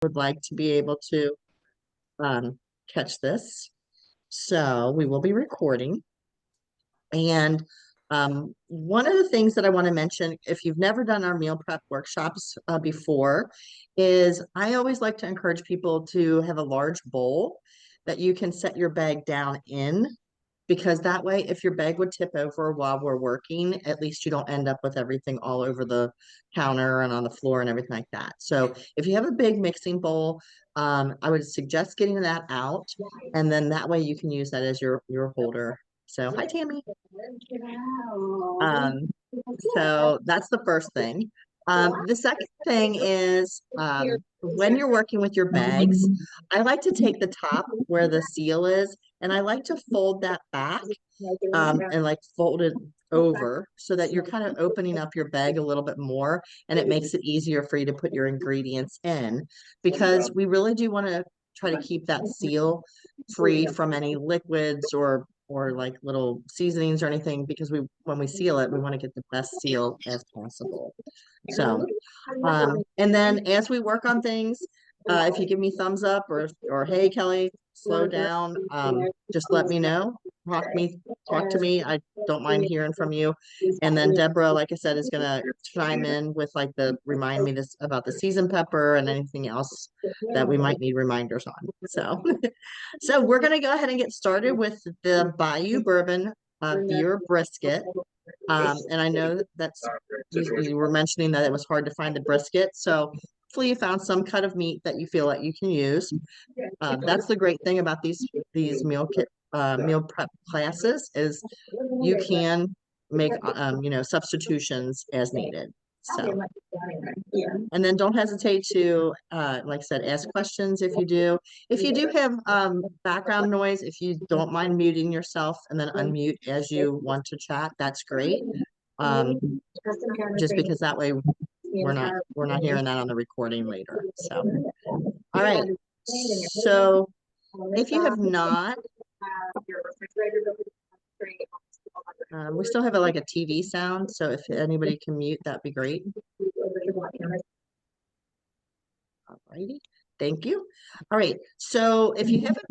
would like to be able to catch this. So we will be recording. And one of the things that I want to mention, if you've never done our meal prep workshops before, is I always like to encourage people to have a large bowl that you can set your bag down in, because that way, if your bag would tip over while we're working, at least you don't end up with everything all over the counter and on the floor and everything like that. So if you have a big mixing bowl, I would suggest getting that out, and then that way you can use that as your holder. So hi, Tammy. Um, so that's the first thing. The second thing is when you're working with your bags, I like to take the top where the seal is, and I like to fold that back and like fold it over so that you're kind of opening up your bag a little bit more, and it makes it easier for you to put your ingredients in, because we really do want to try to keep that seal free from any liquids or like little seasonings or anything, because when we seal it, we want to get the best seal as possible. So and then as we work on things, if you give me thumbs up or hey Kelly, slow down, just let me know. Talk to me. I don't mind hearing from you. And then Deborah, like I said, is gonna chime in with like the remind me this about the seasoned pepper and anything else that we might need reminders on. So so we're gonna go ahead and get started with the Bayou Bourbon beer brisket. And I know that's you were mentioning that it was hard to find the brisket. So hopefully you found some cut of meat that you feel that you can use. That's the great thing about these meal prep classes is you can make substitutions as needed. So and then don't hesitate to like I said, ask questions if you do. If you do have background noise, if you don't mind muting yourself and then unmute as you want to chat, that's great. Um, just because that way we're not hearing that on the recording later. So all right. So if you have not, we still have like a TV sound, so if anybody can mute, that'd be great. All righty. Thank you. All right. So if you haven't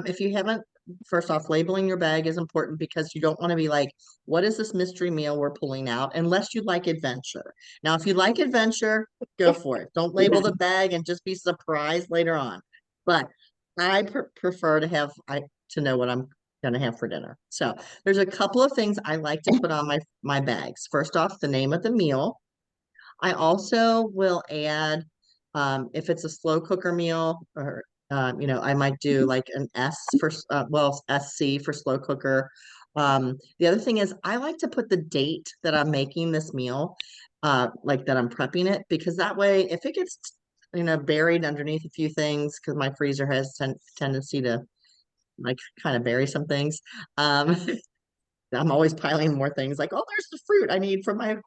if you haven't, first off, labeling your bag is important, because you don't want to be like, what is this mystery meal we're pulling out? Unless you like adventure. Now, if you like adventure, go for it. Don't label the bag and just be surprised later on. But I prefer to to know what I'm going to have for dinner. So there's a couple of things I like to put on my bags. First off, the name of the meal. I also will add, if it's a slow cooker meal, or I might do like an S for SC for slow cooker. The other thing is I like to put the date that I'm making this meal, like that I'm prepping it, because that way if it gets buried underneath a few things, because my freezer has tendency to like kind of bury some things. I'm always piling more things like, oh, there's the fruit I need for my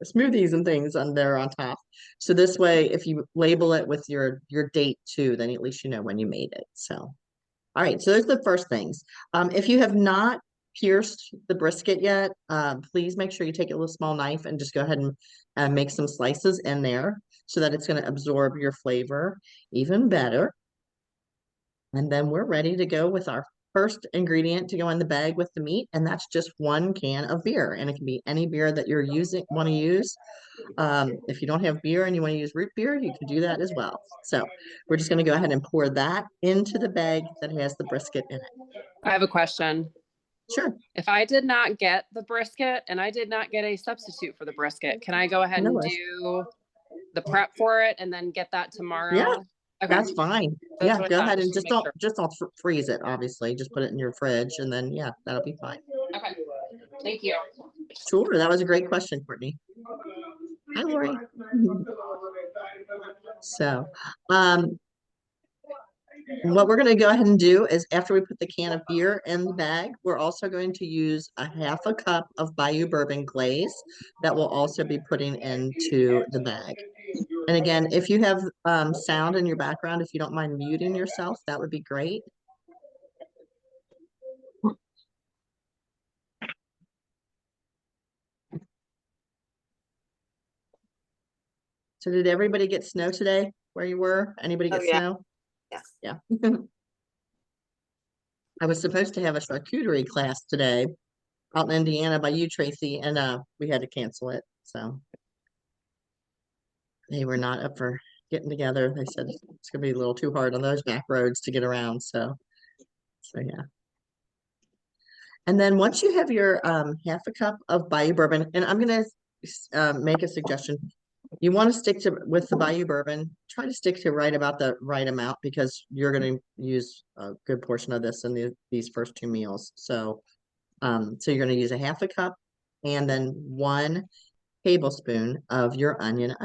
smoothies and things on there on top. So this way, if you label it with your date too, then at least you know when you made it. So, all right. So there's the first things. If you have not pierced the brisket yet, please make sure you take a little small knife and just go ahead and make some slices in there so that it's going to absorb your flavor even better. And then we're ready to go with our first ingredient to go in the bag with the meat, and that's just 1 can of beer. And it can be any beer that you're want to use. If you don't have beer and you want to use root beer, you can do that as well. So we're just going to go ahead and pour that into the bag that has the brisket in it. I have a question. Sure. If I did not get the brisket and I did not get a substitute for the brisket, can I go ahead and do the prep for it and then get that tomorrow? Yeah. Okay. That's fine. That's go ahead and just don't freeze it, obviously. Just put it in your fridge, and then that'll be fine. Okay. Thank you. Sure. That was a great question, Courtney. Hi, Lori. So, what we're going to go ahead and do is after we put the can of beer in the bag, we're also going to use a 1/2 cup of Bayou Bourbon glaze that we'll also be putting into the bag. And again, if you have sound in your background, if you don't mind muting yourself, that would be great. So did everybody get snow today where you were? Anybody Oh, get yeah. snow? Yes. Yeah. I was supposed to have a charcuterie class today out in Indiana by you, Tracy, and we had to cancel it. So they were not up for getting together. They said it's gonna be a little too hard on those back roads to get around. So yeah. And then once you have your half a cup of Bayou bourbon, and I'm gonna make a suggestion. You want to stick to with the Bayou bourbon, try to stick to right about the right amount because you're going to use a good portion of this in these first two meals. So you're going to use a half a cup and then 1 tablespoon of your onion.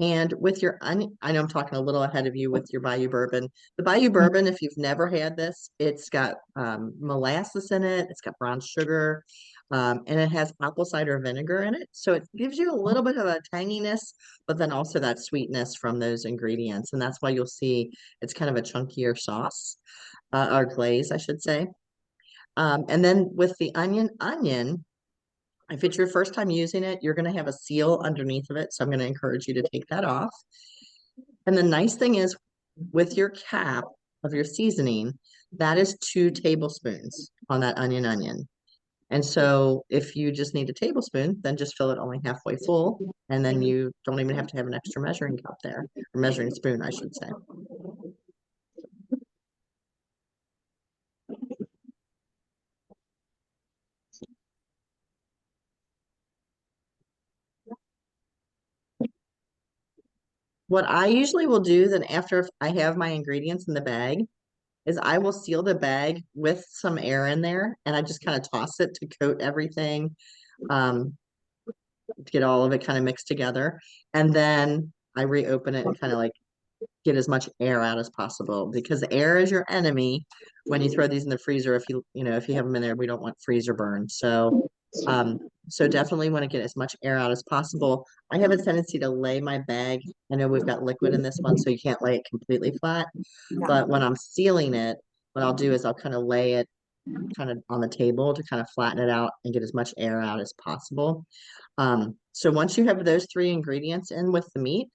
And with your onion, I know I'm talking a little ahead of you with your Bayou bourbon. The Bayou bourbon, if you've never had this, it's got molasses in it, it's got brown sugar, and it has apple cider vinegar in it. So it gives you a little bit of a tanginess, but then also that sweetness from those ingredients. And that's why you'll see it's kind of a chunkier sauce, or glaze, I should say. And then with the onion, if it's your first time using it, you're going to have a seal underneath of it. So I'm going to encourage you to take that off. And the nice thing is with your cap of your seasoning, that is 2 tablespoons on that onion. And so if you just need a tablespoon, then just fill it only halfway full. And then you don't even have to have an extra measuring cup there, or measuring spoon, I should say. What I usually will do then after I have my ingredients in the bag is I will seal the bag with some air in there and I just kind of toss it to coat everything, to get all of it kind of mixed together. And then I reopen it and kind of like get as much air out as possible because air is your enemy when you throw these in the freezer. If you have them in there, we don't want freezer burn. So definitely want to get as much air out as possible. I have a tendency to lay my bag. I know we've got liquid in this one, so you can't lay it completely flat. But when I'm sealing it, what I'll do is I'll kind of lay it kind of on the table to kind of flatten it out and get as much air out as possible. So once you have those 3 ingredients in with the meat,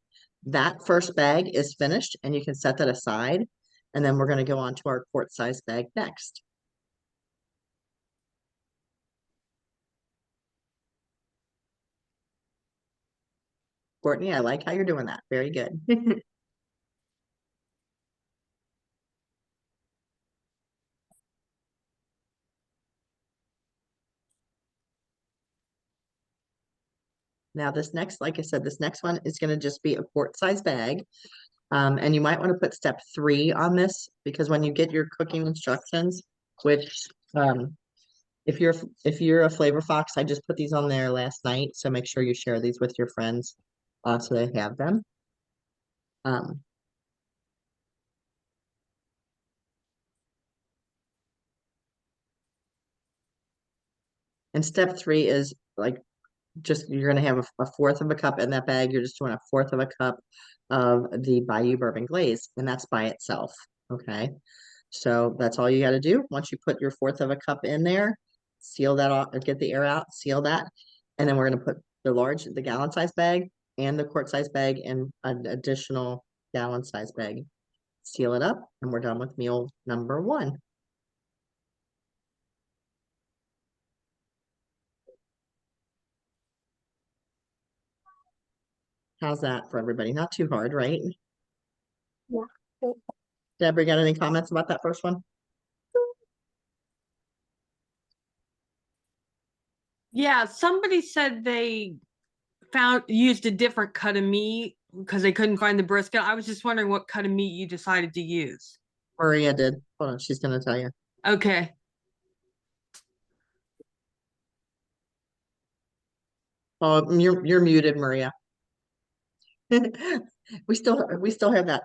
that first bag is finished and you can set that aside. And then we're going to go on to our quart size bag next. Courtney, I like how you're doing that. Very good. Now this next, like I said, this next one is going to just be a quart size bag. And you might want to put step 3 on this because when you get your cooking instructions, which if you're a flavor fox, I just put these on there last night. So make sure you share these with your friends so they have them. Um, and step 3 is like just you're going to have a fourth of a cup in that bag. You're just doing a fourth of a cup of the Bayou bourbon glaze, and that's by itself. Okay. So that's all you got to do. Once you put your fourth of a cup in there, seal that off, get the air out, seal that. And then we're going to put the gallon size bag and the quart size bag in an additional gallon size bag. Seal it up, and we're done with meal number 1. How's that for everybody? Not too hard, right? Yeah. Deborah, got any comments about that first one? Yeah, somebody said they used a different cut of meat because they couldn't find the brisket. I was just wondering what cut of meat you decided to use. Maria did. Hold on, she's going to tell you. Okay. Oh, you're muted, Maria. we still have that.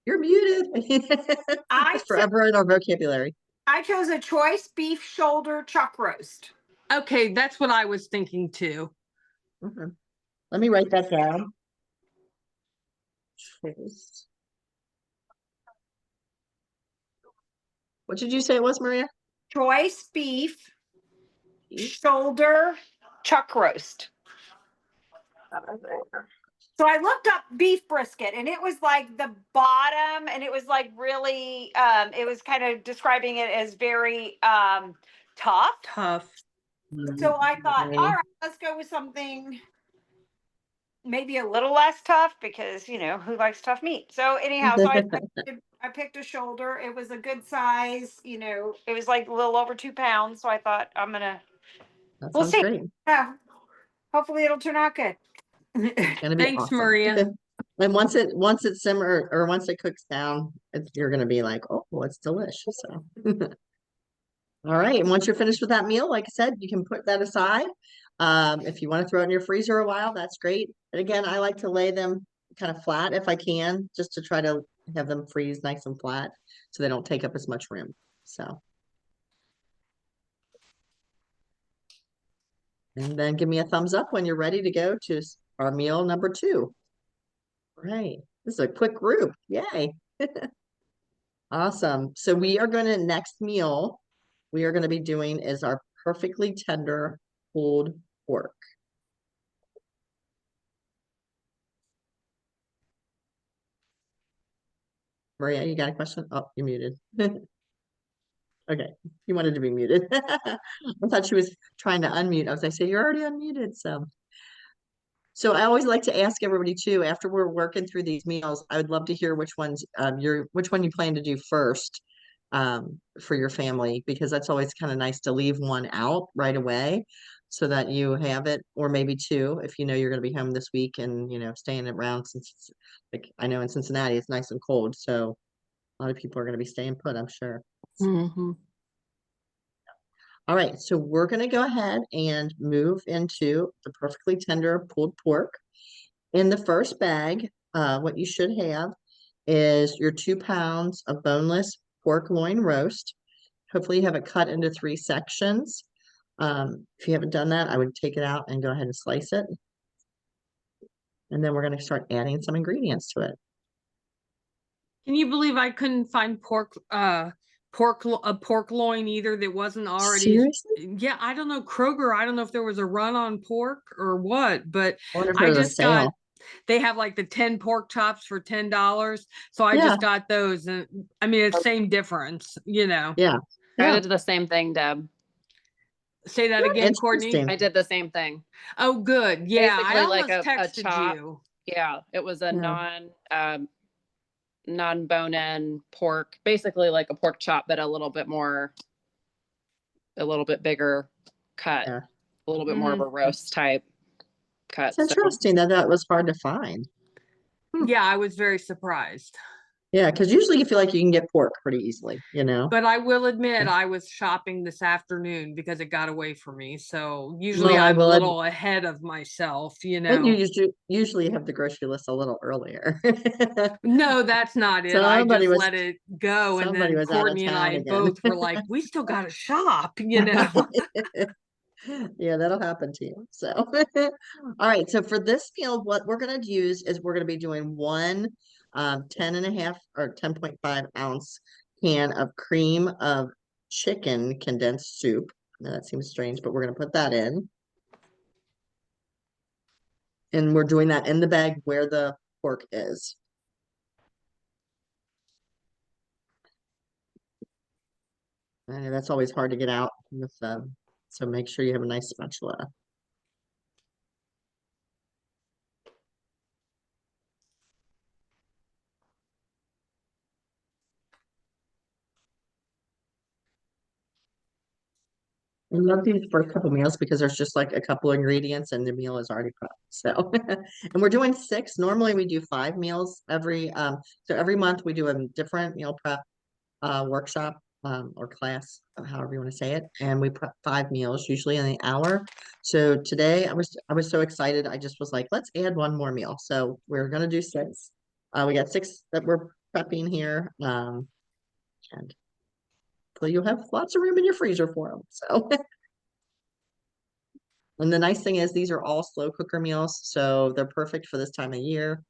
You're muted. I It's forever in our vocabulary. chose a choice beef shoulder chuck roast. Okay, that's what I was thinking too. Okay. Let me write that down. Choice. What did you say it was, Maria? Choice beef shoulder chuck roast. So I looked up beef brisket and it was like the bottom and it was like really it was kind of describing it as very tough. Tough. So I thought, all right, let's go with something maybe a little less tough because, you know, who likes tough meat? So anyhow, so I picked a shoulder. It was a good size, you know, it was like a little over 2 pounds. So I thought That we'll sounds see. great. Yeah. Hopefully it'll turn out good. It's gonna be Thanks, awesome. Maria. And once it simmer or once it cooks down, you're gonna be like, oh, it's delicious. So all right. And once you're finished with that meal, like I said, you can put that aside. If you want to throw it in your freezer a while, that's great. And again, I like to lay them kind of flat if I can, just to try to have them freeze nice and flat so they don't take up as much room. So, and then give me a thumbs up when you're ready to go to our meal number 2. Right. This is a quick group. Yay. Awesome. So we are going to next meal we are going to be doing is our perfectly tender pulled pork. Maria, you got a question? Oh, you're muted. Okay, you wanted to be muted. I thought she was trying to unmute. I was like, say you're already unmuted. So I always like to ask everybody too, after we're working through these meals, I would love to hear which ones which one you plan to do first for your family, because that's always kind of nice to leave one out right away so that you have it, or maybe 2 if you know you're going to be home this week and you know staying around, since it's, like I know in Cincinnati it's nice and cold, so a lot of people are going to be staying put, I'm sure. Mm-hmm. All right, so we're going to go ahead and move into the perfectly tender pulled pork. In the first bag, what you should have is your 2 pounds of boneless pork loin roast. Hopefully you have it cut into 3 sections. If you haven't done that, I would take it out and go ahead and slice it. And then we're going to start adding some ingredients to it. Can you believe I couldn't find a pork loin either that wasn't already? Seriously? Yeah, I don't know, Kroger, I don't know if there was a run on pork or what, but I wonder if I there's a just got sale. they have like the 10 pork chops for $10. So I Yeah. just got those, and I mean it's same difference, you know. Yeah. I Yeah. did the same thing, Deb. Say that again, Courtney. Interesting. I did the same thing. Oh, good. Yeah, I Basically like almost a texted chop. you. Yeah, it was a Yeah. non bone-in pork, basically like a pork chop, but a little bit bigger cut, Yeah. a little bit more of a roast type cut. It's So interesting that that was hard to find. Yeah, I was very surprised. Yeah, because usually you feel like you can get pork pretty easily, you know? But I will admit I was shopping this afternoon because it got away from me. So usually Well, I I'm a will little ahead of myself, you And you know. usually have the grocery list a little earlier. No, that's not it. I Somebody just was let it go. And somebody then was out of Courtney and town I again. both were like, we still got to shop, you know. Yeah, that'll happen to you. So, all right. So for this meal, what we're going to use is we're going to be doing one 10.5 or 10.5 ounce can of cream of chicken condensed soup. Now that seems strange, but we're going to put that in. And we're doing that in the bag where the pork is. And that's always hard to get out with so make sure you have a nice spatula. I love these first couple meals because there's just like a couple ingredients and the meal is already prepped. So, and we're doing 6. Normally we do 5 meals so every month we do a different meal prep workshop or class, however you want to say it. And we prep 5 meals, usually in the hour. So today I was so excited. I just was like, let's add one more meal. So we're gonna do 6. We got 6 that we're prepping here. And hopefully you'll have lots of room in your freezer for them. So and the nice thing is these are all slow cooker meals, so they're perfect for this time of year,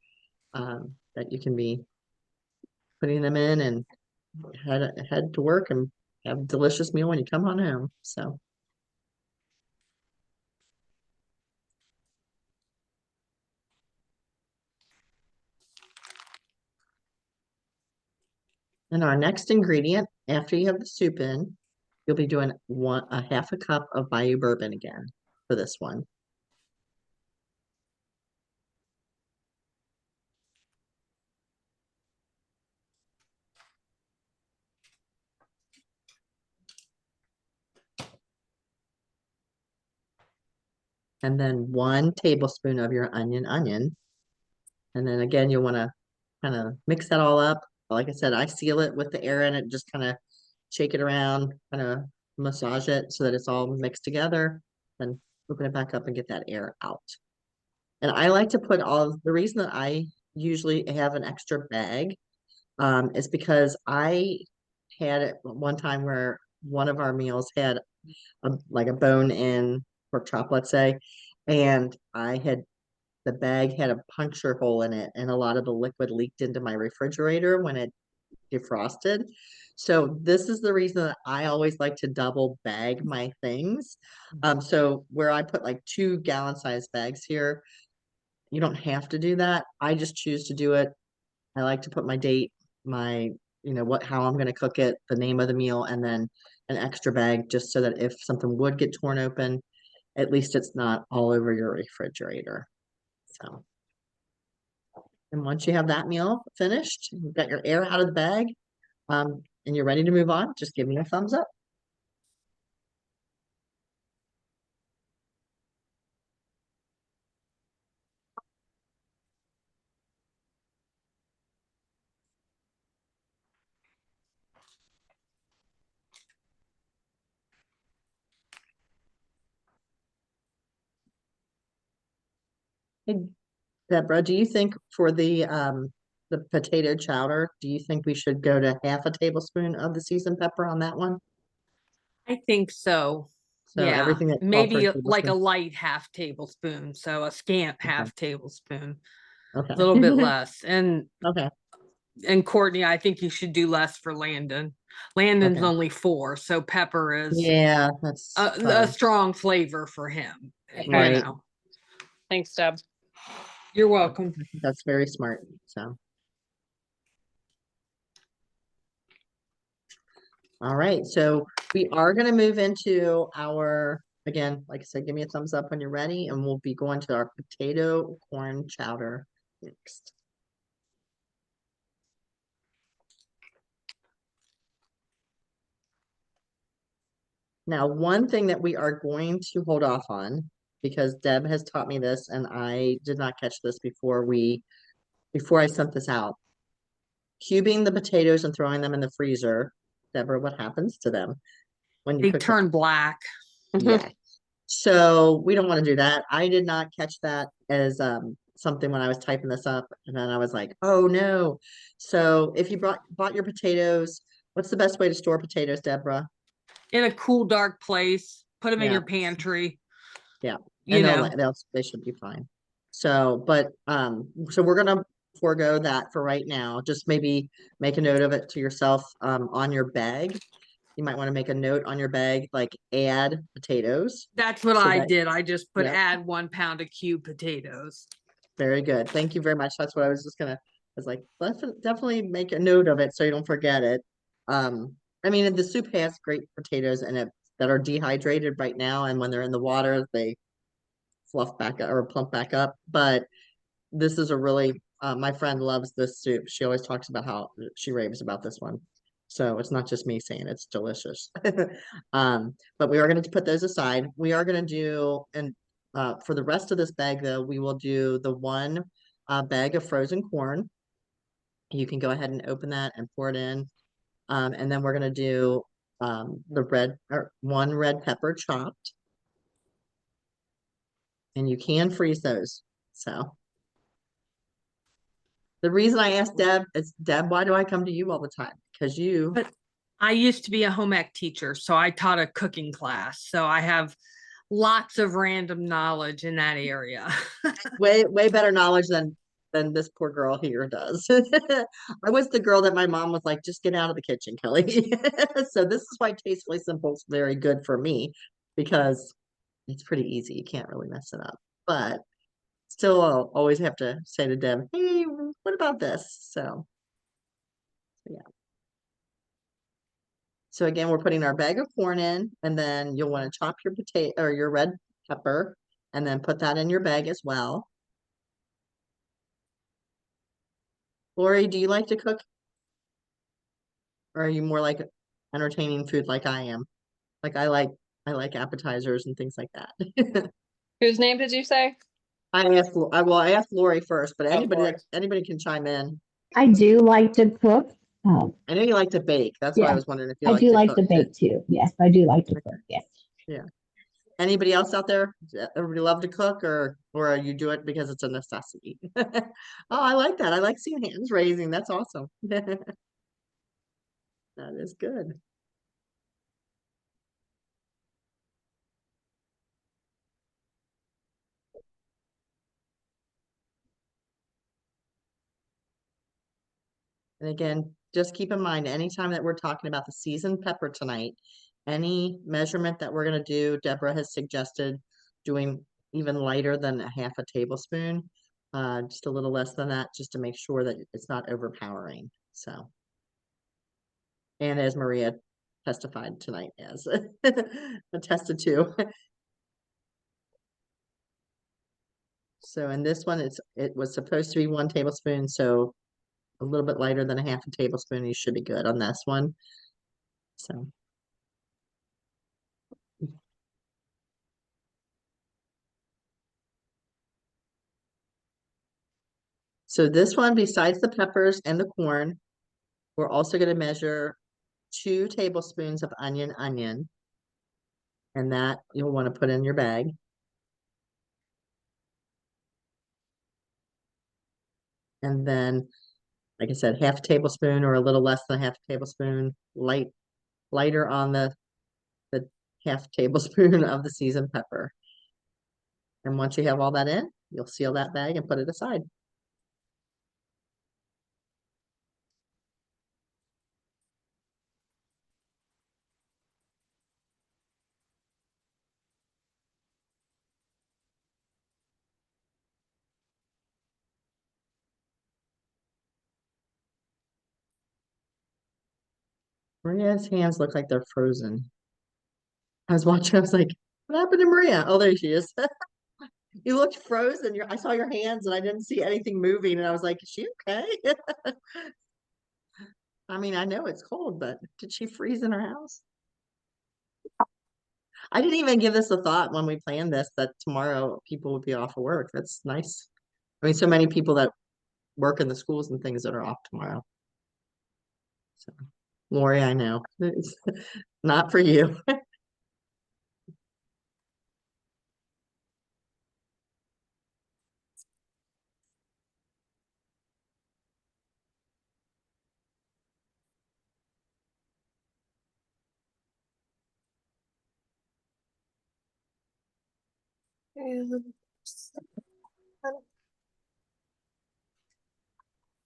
that you can be putting them in and head to work and have a delicious meal when you come on home. So And our next ingredient, after you have the soup in, you'll be doing a half a cup of Bayou bourbon again for this one. And then 1 tablespoon of your onion. And then again, you'll want to kind of mix that all up. Like I said, I seal it with the air in it, just kind of shake it around, kind of massage it so that it's all mixed together. Then open it back up and get that air out. And I like to put the reason that I usually have an extra bag is because I had it one time where one of our meals had like a bone in pork chop, let's say, and the bag had a puncture hole in it, and a lot of the liquid leaked into my refrigerator when it defrosted. So this is the reason that I always like to double bag my things. So where I put like 2 gallon size bags here, you don't have to do that. I just choose to do it. I like to put my date, my, how I'm going to cook it, the name of the meal, and then an extra bag just so that if something would get torn open, at least it's not all over your refrigerator. So, and once you have that meal finished, you've got your air out of the bag, and you're ready to move on, just give me a thumbs up. Hey, Deborah, do you think for the potato chowder, do you think we should go to half a tablespoon of the seasoned pepper on that one? I think so. So Yeah, everything that called for maybe like a tablespoon. light half tablespoon, so a scant Okay. half tablespoon, Okay. a little bit less. Okay. And Courtney, I think you should do less for Landon. Landon's Okay. only 4, so pepper is Yeah, that's a fine. strong flavor for him. Right. Thanks, Deb. You're welcome. That's very smart. So, all right. So we are going to move into again, like I said, give me a thumbs up when you're ready, and we'll be going to our potato corn chowder next. Now, one thing that we are going to hold off on, because Deb has taught me this, and I did not catch this before I sent this out. Cubing the potatoes and throwing them in the freezer. Deborah, what happens to them when you They cook them? turn black. Yeah. So we don't want to do that. I did not catch that as something when I was typing this up, and then I was like, oh no. So if you bought your potatoes, what's the best way to store potatoes, Deborah? In a cool, dark place. Put them in Yeah. your pantry. Yeah. You And know, they should be fine. So, but so we're gonna forego that for right now. Just maybe make a note of it to yourself on your bag. You might want to make a note on your bag, like add potatoes. that's what So I that, did. I just put yeah, add 1 pound of cubed potatoes. very good. Thank you very much. That's what I was just gonna, I was like, let's definitely make a note of it so you don't forget it. I mean, the soup has great potatoes in it that are dehydrated right now, and when they're in the water, they fluff back up or plump back up. But this is a really, my friend loves this soup. She always talks about how she raves about this one. So it's not just me saying it's delicious. But we are going to put those aside. We are going to do, and for the rest of this bag though, we will do the one bag of frozen corn. You can go ahead and open that and pour it in. And then we're going to do the 1 red pepper chopped. And you can freeze those. So the reason I asked Deb is, Deb, why do I come to you all the time? Because But I used to be a home ec teacher, so I taught a cooking class. So I have lots of random knowledge in that area. way better knowledge than this poor girl here does. I was the girl that my mom was like, just get out of the kitchen, Kelly. So this is why Tastefully Simple is very good for me, because it's pretty easy. You can't really mess it up. But still, I'll always have to say to Deb, hey, what about this? So yeah. So again, we're putting our bag of corn in, and then you'll want to chop your potato or your red pepper, and then put that in your bag as well. Lori, do you like to cook? Or are you more like entertaining food like I am? Like I like appetizers and things like that. Whose name did you say? I asked Lori first, but Lori. anybody can chime in. I do like to cook. I know you like to bake. That's why I Yeah, was wondering if you I like do to like cook. to bake too. Yes, I do like to cook. Yes. Yeah. Anybody else out there? Does everybody love to cook, or you do it because it's a necessity? Oh, I like that. I like seeing hands raising. That's awesome. That is good. And again, just keep in mind, anytime that we're talking about the seasoned pepper tonight, any measurement that we're going to do, Deborah has suggested doing even lighter than a half a tablespoon, just a little less than that, just to make sure that it's not overpowering. So, and as Maria testified tonight as attested to. So in this one, it was supposed to be 1 tablespoon, so a little bit lighter than a half a tablespoon. You should be good on this one. So. So this one, besides the peppers and the corn, we're also going to measure 2 tablespoons of onion, and that you'll want to put in your bag. And then, like I said, half a tablespoon or a little less than a half a tablespoon, lighter on the half tablespoon of the seasoned pepper. And once you have all that in, you'll seal that bag and put it aside. Maria's hands look like they're frozen. I was watching, I was like, what happened to Maria? Oh, there she is. You looked frozen. I saw your hands and I didn't see anything moving. And I was like, is she okay? I mean, I know it's cold, but did she freeze in her house? I didn't even give this a thought when we planned this, that tomorrow people would be off of work. That's nice. I mean, so many people that work in the schools and things that are off tomorrow. So, Lori, I know. It's not for you.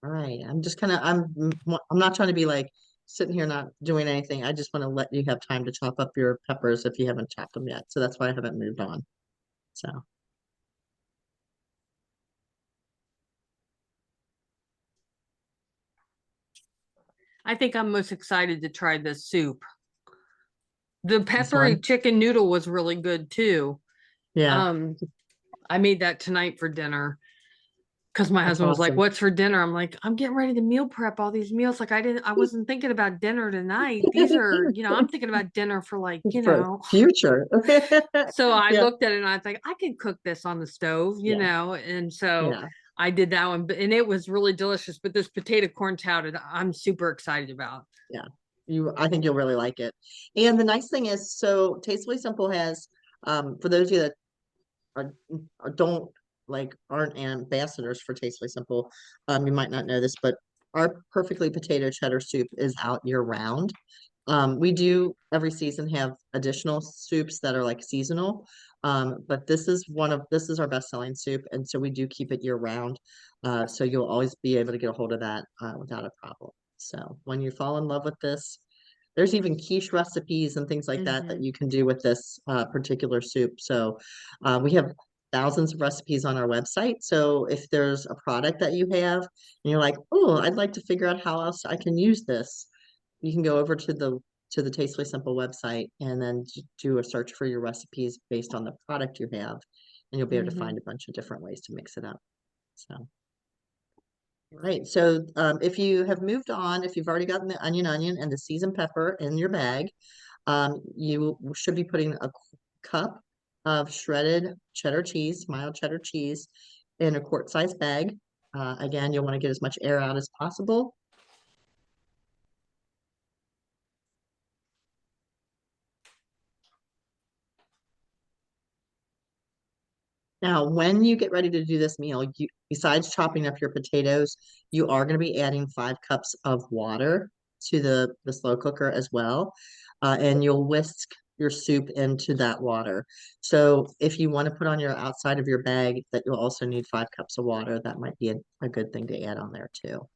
All right. I'm just kind of, I'm not trying to be like sitting here not doing anything. I just want to let you have time to chop up your peppers if you haven't chopped them yet. So that's why I haven't moved on. So. I think I'm most excited to try this soup. The This peppery one? chicken noodle was really good too. Yeah, I made that tonight for dinner because my that's husband was like, awesome. "What's for dinner?" I'm like, "I'm getting ready to meal prep all these meals. Like I wasn't thinking about dinner tonight. These are, I'm thinking about dinner for like, For future. So I Yeah, looked at it and I was like, I could cook this on the stove, yeah, and so yeah. I did that one, and it was really delicious. But this potato corn chowder, I'm super excited about. Yeah. I think you'll really like it. And the nice thing is, so Tastefully Simple has, for those of you that don't like aren't ambassadors for Tastefully Simple, you might not know this, but our perfectly potato cheddar soup is out year round. We do every season have additional soups that are like seasonal. But this is our best selling soup, and so we do keep it year round. So you'll always be able to get a hold of that without a problem. So when you fall in love with this, there's even quiche recipes and things like that that you can do with this particular soup. So we have thousands of recipes on our website. So if there's a product that you have and you're like, oh, I'd like to figure out how else I can use this, you can go over to the to the Tastefully Simple website and then do a search for your recipes based on the product you have, and you'll be able to find a bunch of different ways to mix it up. So, all right. So if you have moved on, if you've already gotten the onion and the seasoned pepper in your bag, you should be putting a cup of shredded cheddar cheese, mild cheddar cheese, in a quart-sized bag. Again, you'll want to get as much air out as possible. Now, when you get ready to do this meal, besides chopping up your potatoes, you are going to be adding 5 cups of water to the slow cooker as well. And you'll whisk your soup into that water. So if you want to put on your outside of your bag that you'll also need 5 cups of water, that might be a good thing to add on there too.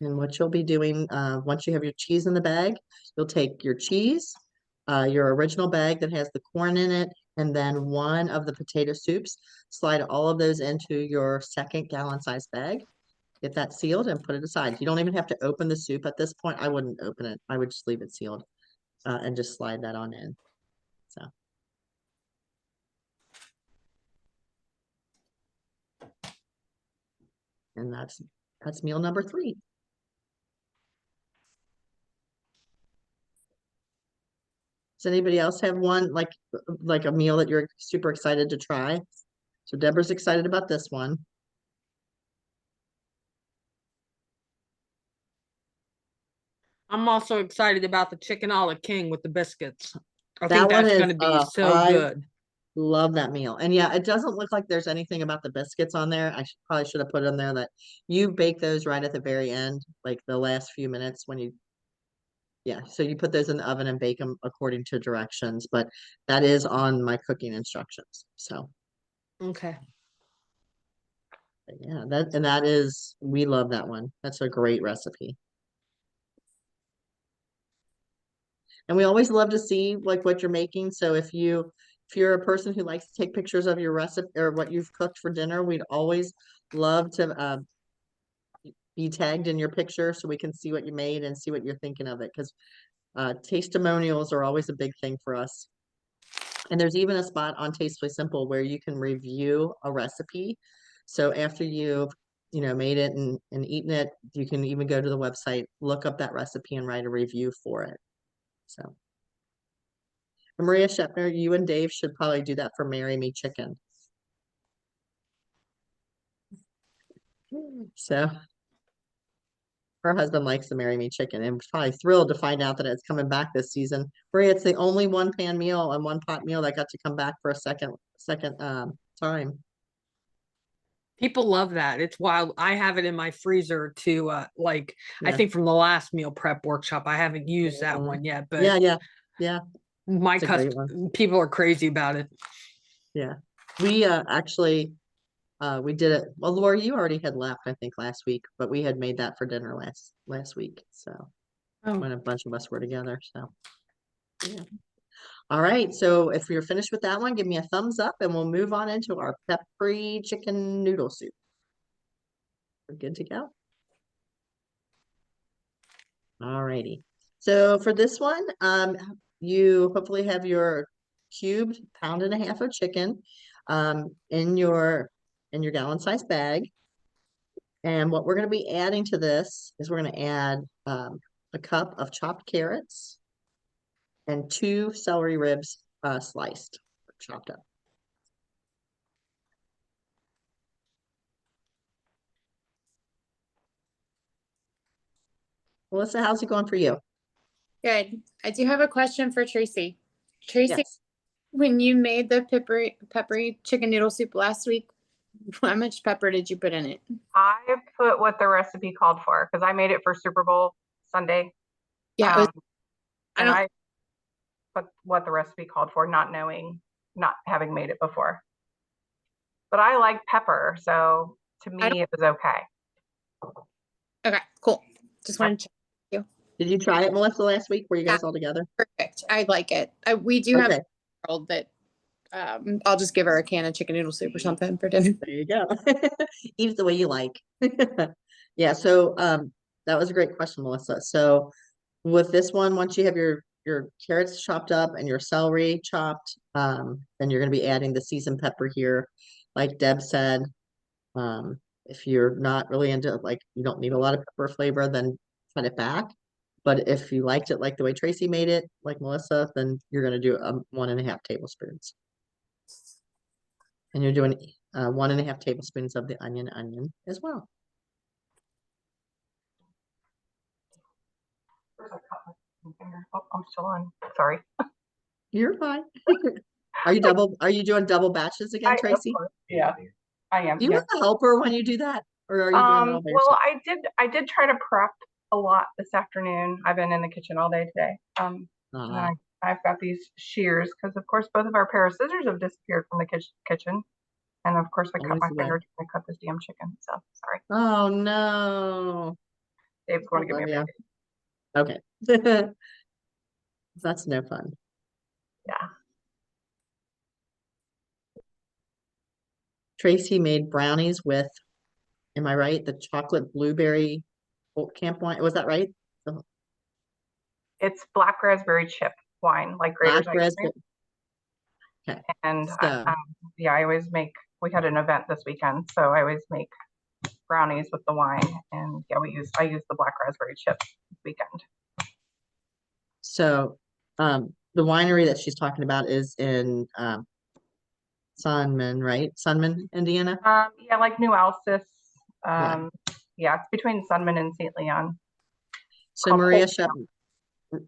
And what you'll be doing, once you have your cheese in the bag, you'll take your cheese, your original bag that has the corn in it, and then one of the potato soups, slide all of those into your second gallon size bag, get that sealed and put it aside. You don't even have to open the soup at this point. I wouldn't open it. I would just leave it sealed, and just slide that on in. So. And that's meal number 3. Does anybody else have one like a meal that you're super excited to try? So Deborah's excited about this one. I'm also excited about the chicken a la king with the biscuits. I That think one that's is, going to be so I good. love that meal. And yeah, it doesn't look like there's anything about the biscuits on there. I probably should have put in there that you bake those right at the very end, like the last few minutes when you, yeah, so you put those in the oven and bake them according to directions, but that is on my cooking instructions. So Okay. yeah, that is, we love that one. That's a great recipe. And we always love to see like what you're making. So if you're a person who likes to take pictures of your recipe or what you've cooked for dinner, we'd always love to be tagged in your picture so we can see what you made and see what you're thinking of it. Because testimonials are always a big thing for us. And there's even a spot on Tastefully Simple where you can review a recipe. So after you've made it and eaten it, you can even go to the website, look up that recipe and write a review for it. So Maria Shepner, you and Dave should probably do that for Marry Me Chicken. So her husband likes the Marry Me Chicken and was probably thrilled to find out that it's coming back this season. Maria, it's the only one pan meal and one pot meal that got to come back for a second time. People love that. It's wild. I have it in my freezer to I Yeah. think from the last meal prep workshop. I haven't used that one yet, but yeah. my It's a great one. people are crazy about it. Yeah. We actually we did it. Well, Laura, you already had left, I think, last week, but we had made that for dinner last week. So when a bunch of us were together. So yeah. All right. So if you're finished with that one, give me a thumbs up and we'll move on into our peppery chicken noodle soup. We're good to go. All righty. So for this one, you hopefully have your cubed 1.5 pounds of chicken in your gallon size bag. And what we're going to be adding to this is we're going to add a cup of chopped carrots and 2 celery ribs sliced or chopped up. Melissa, how's it going for you? Good. I do have a question for Tracy. Tracy, Yes. when you made the peppery chicken noodle soup last week, how much pepper did you put in it? I put what the recipe called for because I made it for Super Bowl Sunday. Yeah, it was, I put what the recipe called for, not having made it before. But I like pepper, so to me it was okay. okay, cool. Just wanted to check. Did you try it, Melissa, last week? Were you guys all together? Perfect. I like it. We do have a world that I'll just give her a can of chicken noodle soup or something for dinner. There you go. Eat it the way you like. Yeah, so that was a great question, Melissa. So with this one, once you have your carrots chopped up and your celery chopped, then you're gonna be adding the seasoned pepper here. Like Deb said, if you're not really into like you don't need a lot of pepper flavor, then cut it back. But if you liked it like the way Tracy made it, like Melissa, then you're gonna do 1.5 tablespoons. And you're doing 1.5 tablespoons of the onion as well. Where's my cup? Oh, I'm still on. Sorry. You're fine. Are you doing double batches again, Of Tracy? course. Yeah, I am. Do you Yeah. have a helper when you do that? Or are you doing it all by Well, yourself? I did try to prep a lot this afternoon. I've been in the kitchen all day today. And Ah, I've got these shears because of course both of our pair of scissors have disappeared from the kitchen. And of course I cut always my the way. finger trying to cut this damn chicken. So sorry. Oh no. Dave's going to give me a Love big you. Okay. That's no fun. yeah. Tracy made brownies with, am I right? The chocolate blueberry oat camp wine. Was that right? The It's black raspberry chip wine, like black Grader's ice cream. raspberry. Okay. And So yeah, I always make, we had an event this weekend, so I always make brownies with the wine. And yeah, I use the black raspberry chip this weekend. So, the winery that she's talking about is in Sunman, right? Sunman, Indiana. Yeah, like New Alcis. Yeah. Yeah, it's between Sunman and St. Leon. So Called Maria Holt Shep,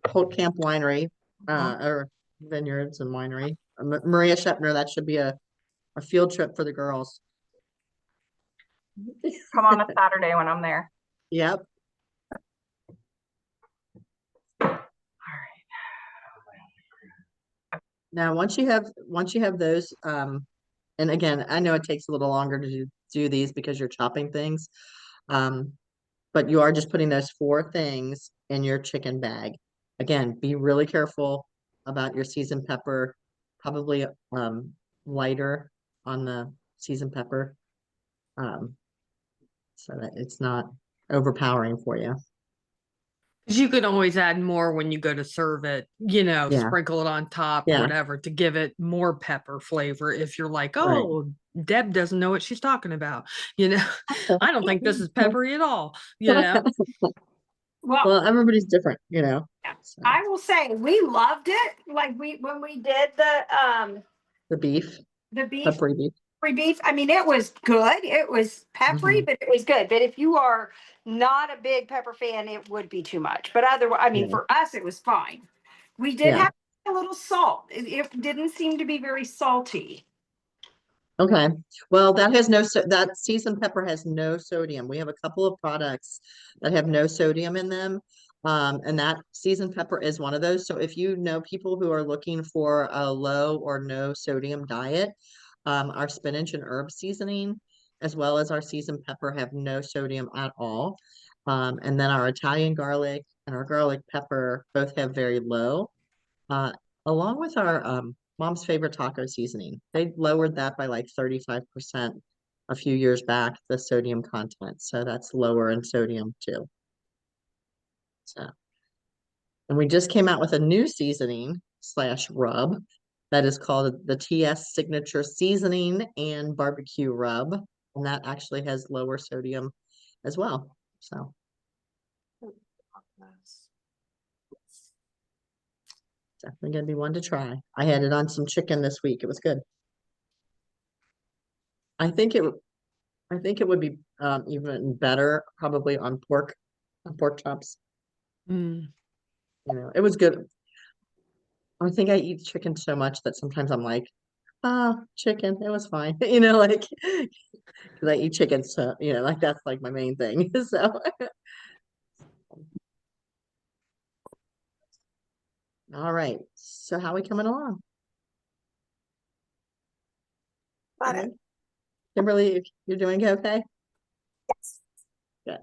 Holt Camp Winery, Mhm. or Vineyards and Winery. Maria Shepner, that should be a field trip for the girls. Come on a Saturday when I'm there. Yep. All right. Now, once you have those, and again, I know it takes a little longer to do these because you're chopping things. But you are just putting those 4 things in your chicken bag. Again, be really careful about your seasoned pepper, probably lighter on the seasoned pepper, so that it's not overpowering for you. 'Cause you could always add more when you go to serve it, Yeah. sprinkle it on top or Yeah. whatever to give it more pepper flavor. If you're like, Right. oh, Deb doesn't know what she's talking about, I don't think this is peppery at all, Well, Well, everybody's different, so I will say we loved it. Like when we did the beef, the beef peppery beef. beef. I mean, it was good. It was peppery, Mhm. but it was good. But if you are not a big pepper fan, it would be too much. But otherwise, I mean, Yeah. for us, it was fine. We did Yeah. have a little salt. It didn't seem to be very salty. Okay, well, that seasoned pepper has no sodium. We have a couple of products that have no sodium in them. And that seasoned pepper is one of those. So if you know people who are looking for a low or no sodium diet, our spinach and herb seasoning, as well as our seasoned pepper have no sodium at all. And then our Italian garlic and our garlic pepper both have very low. Along with our mom's favorite taco seasoning. They lowered that by like 35% a few years back, the sodium content. So that's lower in sodium too. So, and we just came out with a new seasoning / rub that is called the TS Signature Seasoning and Barbecue Rub. And that actually has lower sodium as well. So definitely gonna be one to try. I had it on some chicken this week. It was good. I think it would be even better probably on pork chops. Mm. It was good. I think I eat chicken so much that sometimes I'm like, chicken, it was fine. Like because I eat chicken, so like that's like my main thing. So all right. So how we coming along? Got it. Kimberly, you're doing okay? Yes. Good.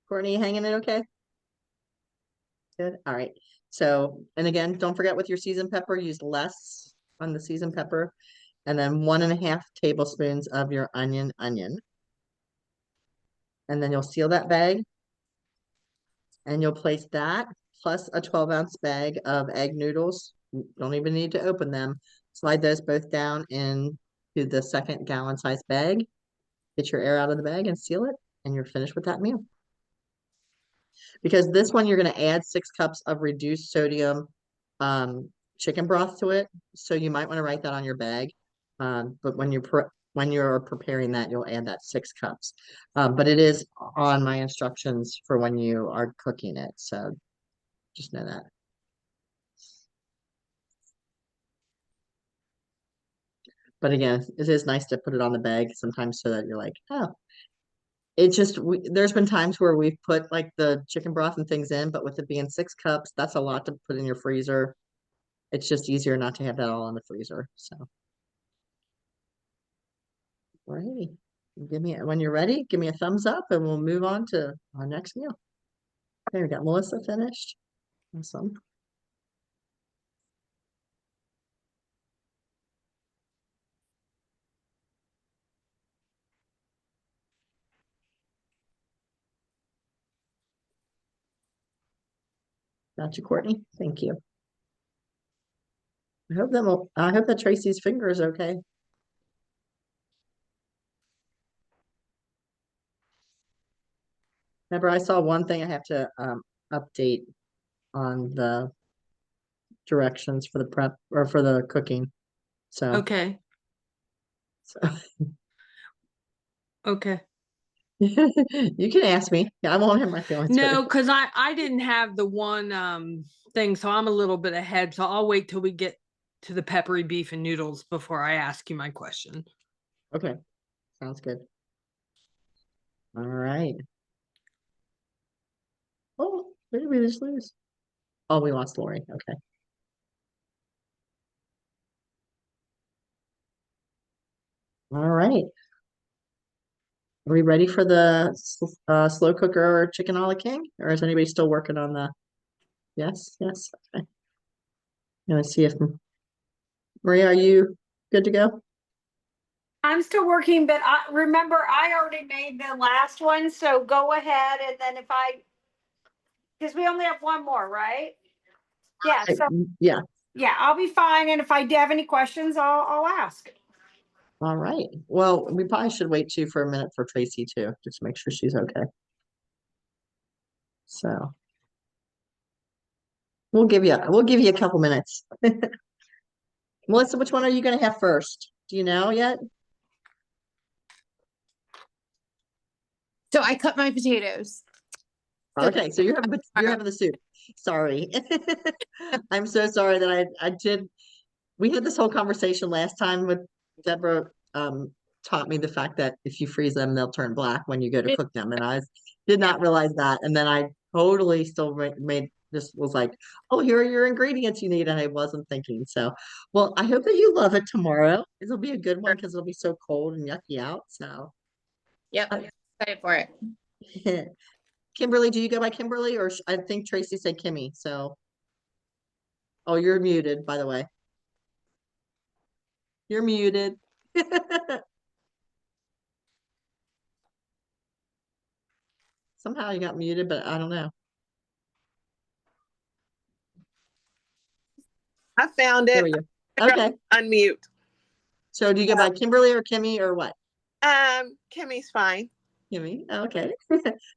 Courtney, you hanging in okay? Good. All right. So, and again, don't forget with your seasoned pepper, use less on the seasoned pepper, and then 1.5 tablespoons of your onion. And then you'll seal that bag and you'll place that plus a 12-ounce bag of egg noodles. You don't even need to open them. Slide those both down into the second gallon size bag. Get your air out of the bag and seal it, and you're finished with that meal. Because this one, you're going to add 6 cups of reduced sodium chicken broth to it. So you might want to write that on your bag. But when you're preparing that, you'll add that 6 cups. But it is on my instructions for when you are cooking it. So just know that. But again, it is nice to put it on the bag sometimes so that you're like, oh, it just, there's been times where we've put like the chicken broth and things in, but with it being 6 cups, that's a lot to put in your freezer. It's just easier not to have that all in the freezer. So, alrighty. When you're ready, give me a thumbs up and we'll move on to our next meal. Okay, we got Melissa finished. Awesome. Got you, Courtney. Thank you. I hope that Tracy's finger is okay. Remember, I saw one thing I have to update on the directions for the prep or for the cooking. So, Okay. so Okay. you can ask me. Yeah, I won't have my feelings No, hurt. because I didn't have the one thing, so I'm a little bit ahead. So I'll wait till we get to the peppery beef and noodles before I ask you my question. Okay, sounds good. All right. Oh, where did we just lose? Oh, we lost Lori. Okay. All right. Are we ready for the slow cooker chicken a la king? Or is anybody still working on the? Yes, yes. Okay. Let's see if Maria, are you good to go? I'm still working, but remember, I already made the last one, so go ahead and then because we only have one more, right? Yeah, so Yeah. yeah, I'll be fine. And if I have any questions, I'll ask. All right. Well, we probably should wait too for a minute for Tracy too, just to make sure she's okay. So we'll give you a couple minutes. Melissa, which one are you going to have first? Do you know yet? So I cut my potatoes. So Okay, so you're having the soup. Sorry. I'm so sorry that I did. We had this whole conversation last time with Deborah taught me the fact that if you freeze them, they'll turn black when you go to cook them. And I did not realize that. And then I totally still made just was like, oh, here are your ingredients you need. And I wasn't thinking. So, well, I hope that you love it tomorrow. It'll be a good one because it'll be so cold and yucky out. So, yep, excited for it. Kimberly, do you go by Kimberly or I think Tracy said Kimmy. So, oh, you're muted, by the way. You're muted. Somehow you got muted, but I don't know. I found There it. we go. Okay. Unmute. So do you go by Kimberly or Kimmy or what? Kimmy's fine. Kimmy. Okay.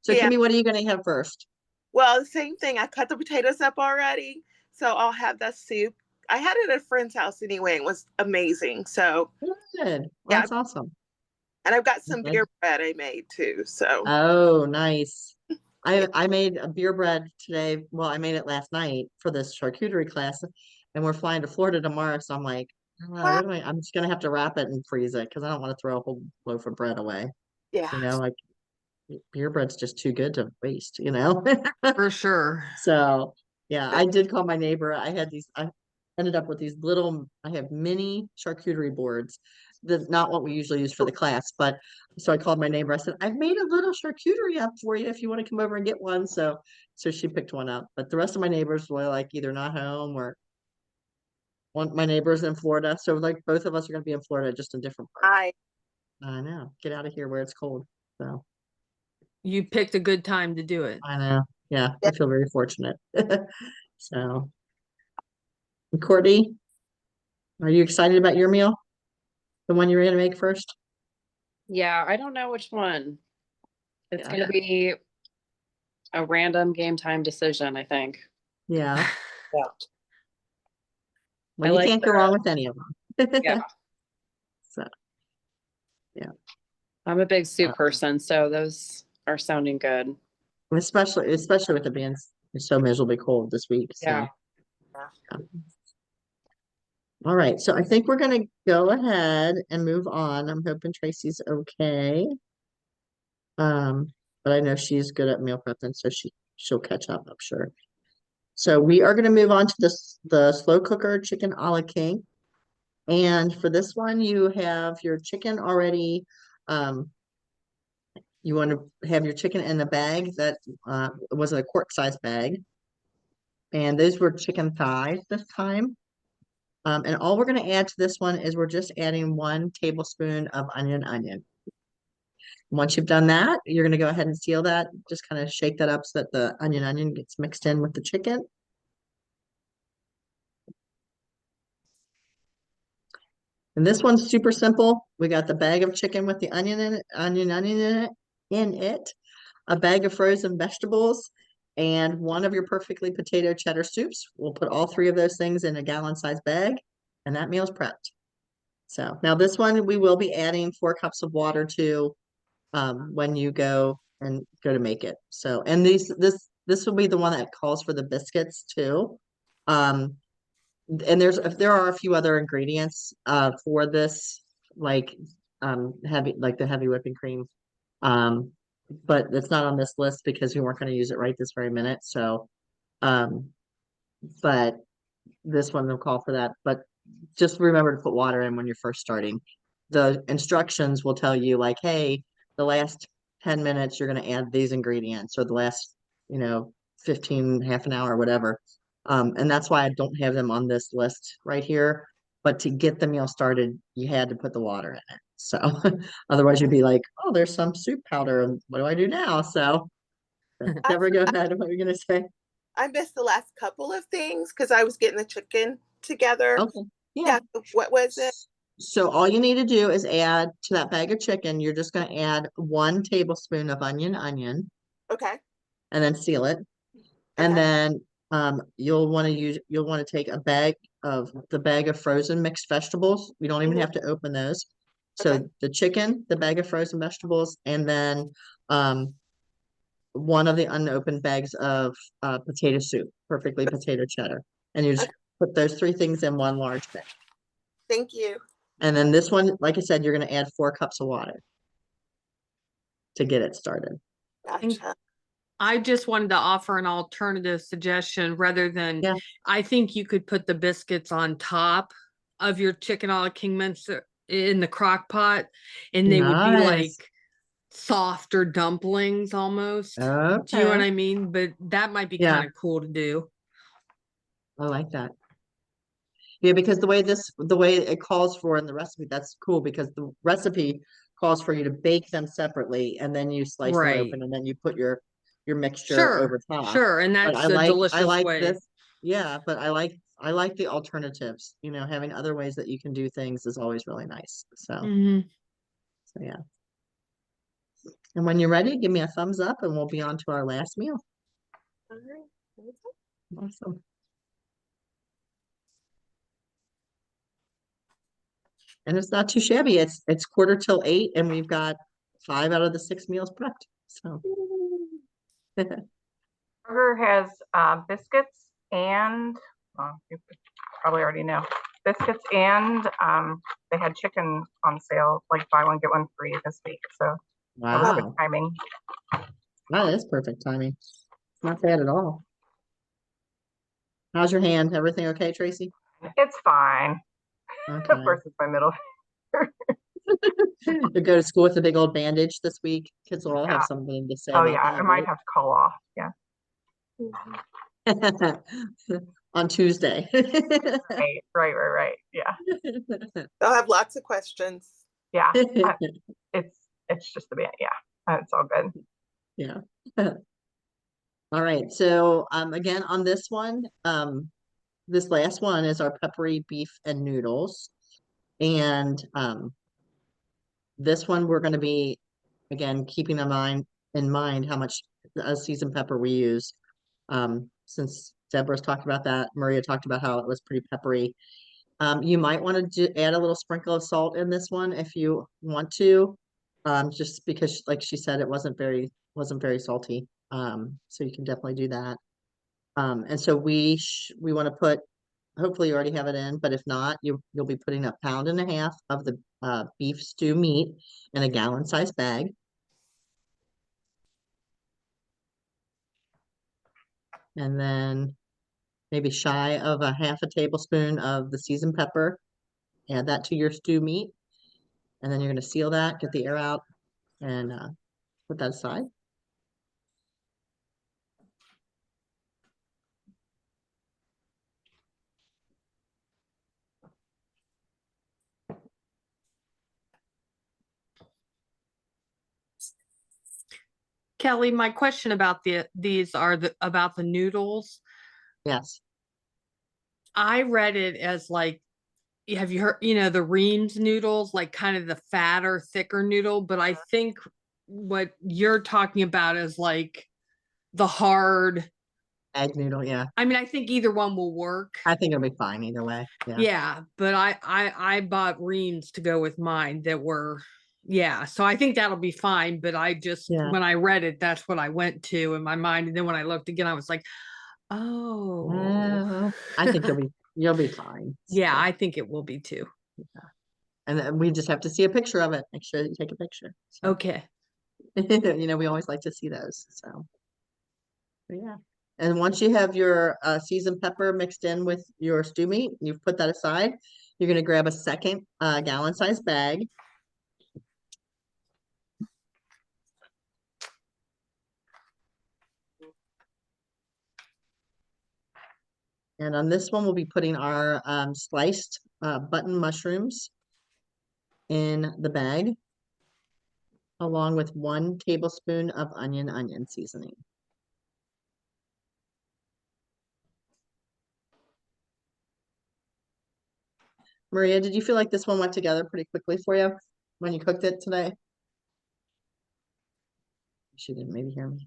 So Yeah. Kimmy, what are you going to have first? Well, the same thing. I cut the potatoes up already, so I'll have that soup. I had it at a friend's house anyway. It was amazing. So Good. Well, yeah, that's awesome. and I've got some Okay. beer bread I made too. So Oh, nice. I made a beer bread today. Well, I made it last night for this charcuterie class, and we're flying to Florida tomorrow. So I'm like, wow. I'm just gonna have to wrap it and freeze it because I don't want to throw a whole loaf of bread away. Yeah. You know, like beer bread's just too good to waste, you know? For sure. So yeah, I did call my neighbor. I ended up with these I have mini charcuterie boards. That's not what we usually use for the class, but so I called my neighbor. I said, I've made a little charcuterie up for you if you want to come over and get one. So she picked one up. But the rest of my neighbors were like either not home or my neighbor's in Florida, so like both of us are gonna be in Florida, just in different parts. I know. Get out of here where it's cold. So You picked a good time to do it. I know. Yeah, I feel very fortunate. So, Courtney, are you excited about your meal? The one you're gonna make first? Yeah, I don't know which one. It's Yeah. gonna be a random game time decision, I think. Yeah. Yeah. Well, I you like can't go wrong with any of them. Yeah. So, yeah. I'm a big soup person, so those are sounding good. Especially with it being so miserably cold this week. So, Yeah. all right. So I think we're gonna go ahead and move on. I'm hoping Tracy's okay. But I know she's good at meal prepping, so she'll catch up, I'm sure. So we are gonna move on to the slow cooker chicken a la king. And for this one, you have your chicken already. You want to have your chicken in a bag that was a quart size bag. And those were chicken thighs this time. And all we're going to add to this one is we're just adding 1 tablespoon of onion. Once you've done that, you're going to go ahead and seal that. Just kind of shake that up so that the onion gets mixed in with the chicken. And this one's super simple. We got the bag of chicken with the onion in it, in it, a bag of frozen vegetables, and one of your perfectly potato cheddar soups. We'll put all 3 of those things in a gallon-sized bag, and that meal's prepped. So now this one we will be adding 4 cups of water to when you go to make it. So and this will be the one that calls for the biscuits too. And there are a few other ingredients for this, like the heavy whipping cream. But it's not on this list because we weren't going to use it right this very minute. So but this one will call for that. But just remember to put water in when you're first starting. The instructions will tell you like, hey, the last 10 minutes you're going to add these ingredients, or the last 15 half an hour, whatever. And that's why I don't have them on this list right here. But to get the meal started, you had to put the water in it. So otherwise you'd be like, oh, there's some soup powder. And what do I do now? So Deborah, go ahead. What are you going to say? I missed the last couple of things because I was getting the chicken together. Okay. Yeah. What was it? So all you need to do is add to that bag of chicken, you're just going to add 1 tablespoon of onion, Okay. and then seal it. And Okay. then you'll want to take a bag of frozen mixed vegetables. You don't even have to open those. So Okay. the chicken, the bag of frozen vegetables, and then one of the unopened bags of potato soup, perfectly potato cheddar. And you just put those 3 things in 1 large bag. Thank you. And then this one, like I said, you're going to add 4 cups of water to get it started. Gotcha. I just wanted to offer an alternative suggestion rather than, Yeah. I think you could put the biscuits on top of your chicken a la king mince in the crock pot, and they would be like Nice. softer dumplings almost. Do you know what Okay. I mean? But that might be Yeah. kind of cool to do. I like that. Yeah, because the way it calls for in the recipe, that's cool because the recipe calls for you to bake them separately and then you slice them Right. open and then you put your mixture Sure. over top. Sure. And But that's I a like delicious way. this. Yeah, but I like the alternatives. Having other ways that you can do things is always really nice. So Mhm. so yeah. And when you're ready, give me a thumbs up and we'll be on to our last meal. All right. Awesome. And it's not too shabby. It's 7:45 and we've got 5 out of the 6 meals prepped. So Burger has biscuits and, well, you probably already know, biscuits and they had chicken on sale, like buy one, get one free this week. So that was good wow, timing. that is perfect timing. Not bad at all. How's your hand? Everything okay, Tracy? It's fine. Okay. Of course, it's my middle. You go to school with a big old bandage this week. Kids will all Yeah. have something to say Oh about yeah, I that, might have to call off. Yeah. Mhm. right? on Tuesday. Right. Yeah. They'll have lots of questions. Yeah. It's just yeah, it's all good. Yeah. All right. So again on this one, this last one is our peppery beef and noodles. And this one we're going to be again keeping in mind how much seasoned pepper we use. Since Deborah's talked about that, Maria talked about how it was pretty peppery. You might want to add a little sprinkle of salt in this one if you want to, just because, like she said, it wasn't very salty. So you can definitely do that. And so we want to put. Hopefully you already have it in, but if not, you'll be putting 1.5 pounds of the beef stew meat in a gallon-sized bag. And then maybe shy of 1/2 tablespoon of the seasoned pepper. Add that to your stew meat. And then you're going to seal that, get the air out, and put that aside. Kelly, my question about these are about the noodles. Yes. I read it as like, have you heard, the Reams noodles, like kind of the fatter, thicker noodle, but I think what you're talking about is like the hard Egg noodle, yeah. I mean, I think either one will work. I think it'll be fine either way. Yeah. Yeah, but I bought Reams to go with mine that were, yeah, so I think that'll be fine, but I just, Yeah. when I read it, that's what I went to in my mind, and then when I looked again, I was like, oh. Well, I think you'll be fine. Yeah, So, I think it will be too. and then we just have to see a picture of it. Make sure you take a picture. So, Okay. we always like to see those. So, but yeah. And once you have your seasoned pepper mixed in with your stew meat, you've put that aside. You're going to grab a second gallon-sized bag. And on this one, we'll be putting our sliced button mushrooms in the bag, along with 1 tablespoon of onion seasoning. Maria, did you feel like this one went together pretty quickly for you when you cooked it today? She didn't maybe hear me.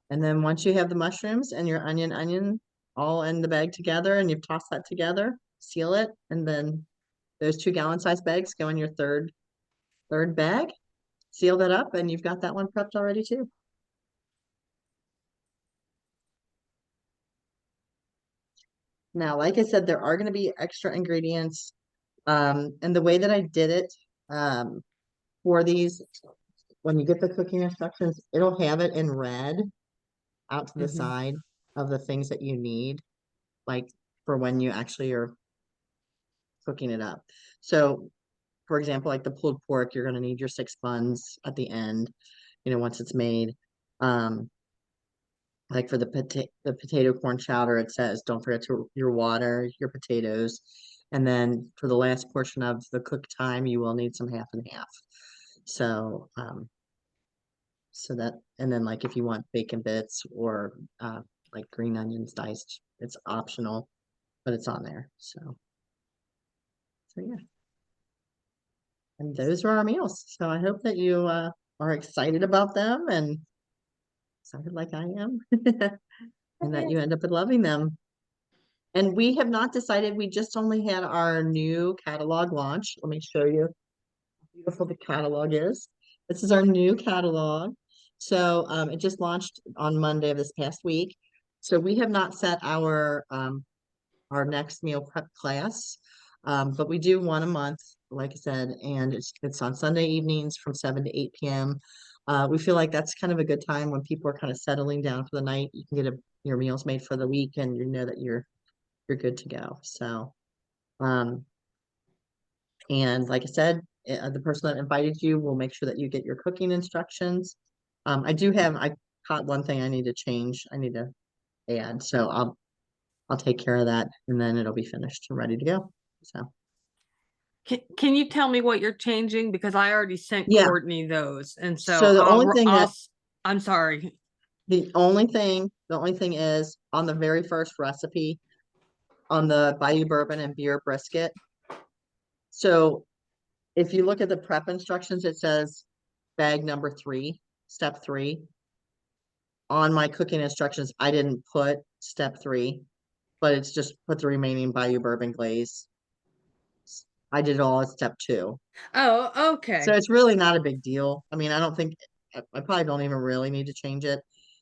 And then once you have the mushrooms and your onion all in the bag together and you've tossed that together, seal it, and then those 2 gallon-sized bags go in your third bag. Seal that up, and you've got that one prepped already too. Now, like I said, there are going to be extra ingredients. And the way that I did it for these, when you get the cooking instructions, it'll have it in red out to the side of the things that you need, like for when you actually are cooking it up. So, for example, like the pulled pork, you're going to need your 6 buns at the end, once it's made. Like for the potato corn chowder, it says, don't forget your water, your potatoes. And then for the last portion of the cook time, you will need some half and half. So, and then like if you want bacon bits or like green onions diced, it's optional, but it's on there. So yeah. And those are our meals. So I hope that you are excited about them and excited like I am. And that you end up loving them. And we have not decided, we just only had our new catalog launch. Let me show you how beautiful the catalog is. This is our new catalog. So it just launched on Monday of this past week. So we have not set our next meal prep class, but we do one a month, like I said, and it's on Sunday evenings from 7 to 8 p.m. We feel like that's kind of a good time when people are kind of settling down for the night. You can get your meals made for the week, and you know that you're you're good to go. So, and like I said, the person that invited you will make sure that you get your cooking instructions. I caught one thing I need to change. I need to add, so I'll take care of that, and then it'll be finished and ready to go. So Can you tell me what you're changing? Because I already sent Yeah. Courtney those, and so So the only thing that I'm sorry. the only thing is on the very first recipe on the Bayou bourbon and beer brisket. So if you look at the prep instructions, it says bag number 3, step 3. On my cooking instructions, I didn't put step 3, but it's just put the remaining Bayou bourbon glaze. I did it all at step 2. Oh, okay. So it's really not a big deal. I mean, I don't think I probably don't even really need to change it.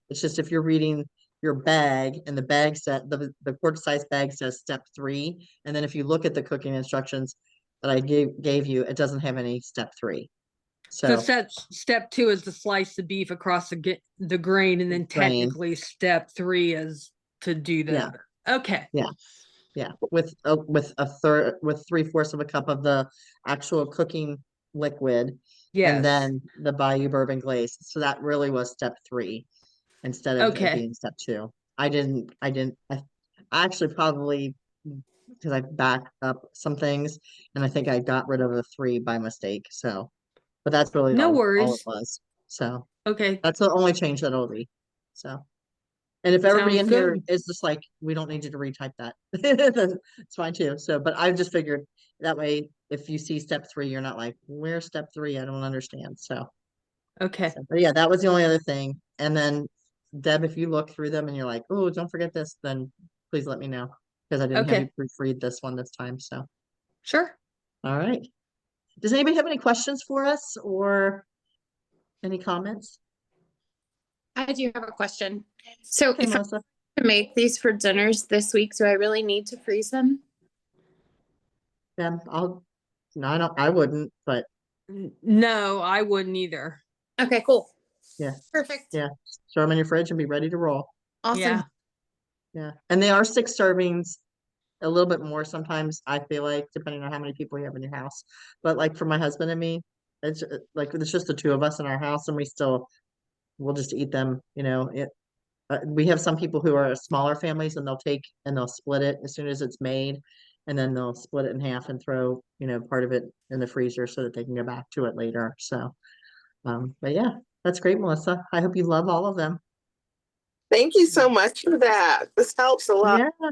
It's just if you're reading your bag and the bag set the quart size bag says step 3, and then if you look at the cooking instructions that I gave you, it doesn't have any step 3. So So step 2 is to slice the beef across the grain, and then Grain. technically step 3 is to do Yeah. the. Okay. yeah, with a third with 3/4 of a cup of the actual cooking liquid, Yes. and then the Bayou bourbon glaze. So that really was step 3 instead of it Okay. being step 2. I actually probably, because I backed up some things and I think I got rid of the 3 by mistake. So, but that's really No all it worries. was. So Okay. that's the only change that it'll be. So, and if everybody Sounds in here good. is just like, we don't need you to retype that, then it's fine too. So, but I've just figured that way, if you see step 3, you're not like, where's step 3? I don't understand. So, Okay. but yeah, that was the only other thing. And then Deb, if you look through them and you're like, oh, don't forget this, then please let me know, because I didn't have you Okay. proofread this one this time. So, Sure. all right. Does anybody have any questions for us or any comments? I do have a question. So Okay, if I Melissa. make these for dinners this week, do I really need to freeze them? Yeah, no, I wouldn't, but No, I wouldn't either. Okay, cool. Yeah. Perfect. Yeah. Throw them in your fridge and be ready to roll. Awesome. Yeah. Yeah. And they are 6 servings, a little bit more sometimes, I feel like, depending on how many people you have in your house. But like for my husband and me, it's like it's just the 2 of us in our house, and we'll just eat them, we have some people who are smaller families, and they'll split it as soon as it's made, and then they'll split it in half and throw, part of it in the freezer so that they can go back to it later. So, but yeah, that's great, Melissa. I hope you love all of them. Thank you so much for that. This helps a lot. Yeah.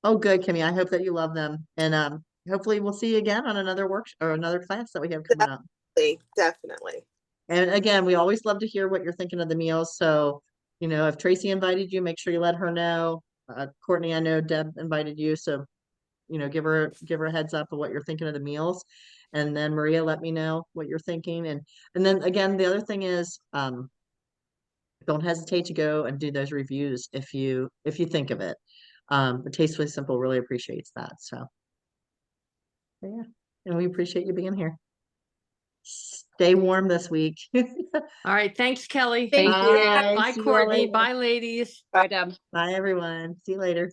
Oh, good, Kimmy. I hope that you love them. And hopefully we'll see you again on another or another class that we have coming up. Definitely. And again, we always love to hear what you're thinking of the meals. So, if Tracy invited you, make sure you let her know. Courtney, I know Deb invited you, so give her a heads up of what you're thinking of the meals. And then Maria, let me know what you're thinking. And then again, the other thing is, don't hesitate to go and do those reviews if you think of it. But Tastefully Simple really appreciates that. So yeah, and we appreciate you being here. Stay warm this week. All right. Thanks, Kelly. Thank you. Bye. Bye, See you all Courtney. later. Bye, ladies. Bye, Deb. Bye, everyone. See you later.